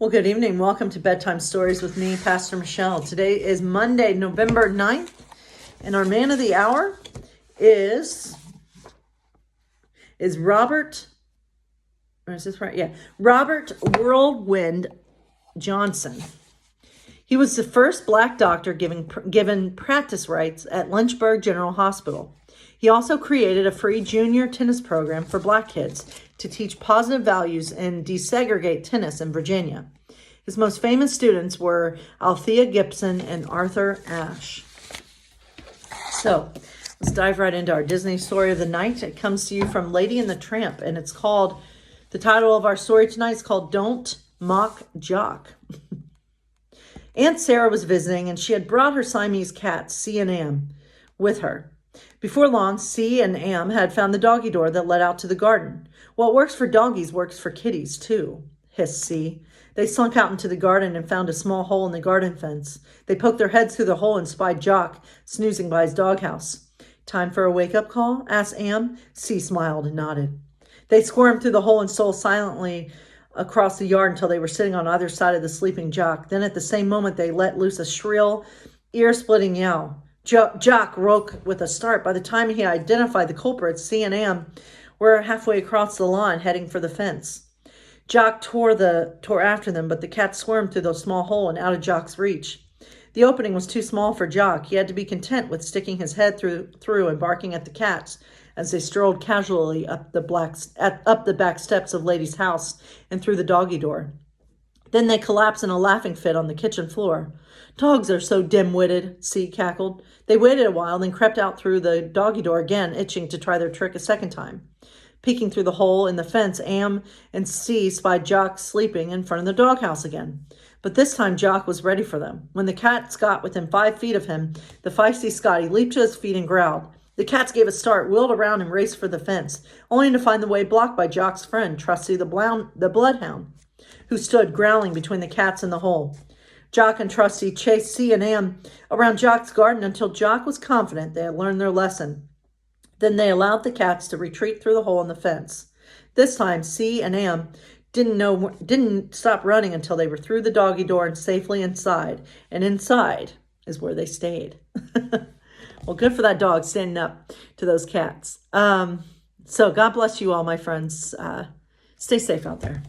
Well, good evening. Welcome to Bedtime Stories with me, Pastor Michelle. Today is Monday, November 9th, and our man of the hour is Robert, or is this right? Yeah, Robert Whirlwind Johnson. He was the first black doctor given practice rights at Lynchburg General Hospital. He also created a free junior tennis program for black kids to teach positive values and desegregate tennis in Virginia. His most famous students were Althea Gibson and Arthur Ashe. So let's dive right into our Disney story of the night. It comes to you from Lady and the Tramp, and the title of our story tonight is called Don't Mock Jock. Aunt Sarah was visiting, and she had brought her Siamese cats, C and Am, with her. Before long, C and Am had found the doggy door that led out to the garden. What works for doggies works for kitties, too, hissed C. They slunk out into the garden and found a small hole in the garden fence. They poked their heads through the hole and spied Jock snoozing by his doghouse. Time for a wake-up call? Asked Am. C smiled and nodded. They squirmed through the hole and stole silently across the yard until they were sitting on either side of the sleeping Jock. Then at the same moment, they let loose a shrill, ear-splitting yell. Jock woke with a start. By the time he identified the culprits, C and Am were halfway across the lawn, heading for the fence. Jock tore after them, but the cat squirmed through the small hole and out of Jock's reach. The opening was too small for Jock. He had to be content with sticking his head through and barking at the cats as they strolled casually up the back steps of Lady's house and through the doggy door. Then they collapsed in a laughing fit on the kitchen floor. Dogs are so dim-witted, C cackled. They waited a while, then crept out through the doggy door again, itching to try their trick a second time. Peeking through the hole in the fence, Am and C spied Jock sleeping in front of the doghouse again. But this time Jock was ready for them. When the cats got within 5 feet of him, the feisty Scotty leaped to his feet and growled. The cats gave a start, wheeled around, and raced for the fence, only to find the way blocked by Jock's friend, Trusty the bloodhound, who stood growling between the cats and the hole. Jock and Trusty chased C and Am around Jock's garden until Jock was confident they had learned their lesson. Then they allowed the cats to retreat through the hole in the fence. This time, C and Am didn't stop running until they were through the doggy door and safely inside. And inside is where they stayed. Well, good for that dog standing up to those cats. So God bless you all, my friends. Stay safe out there.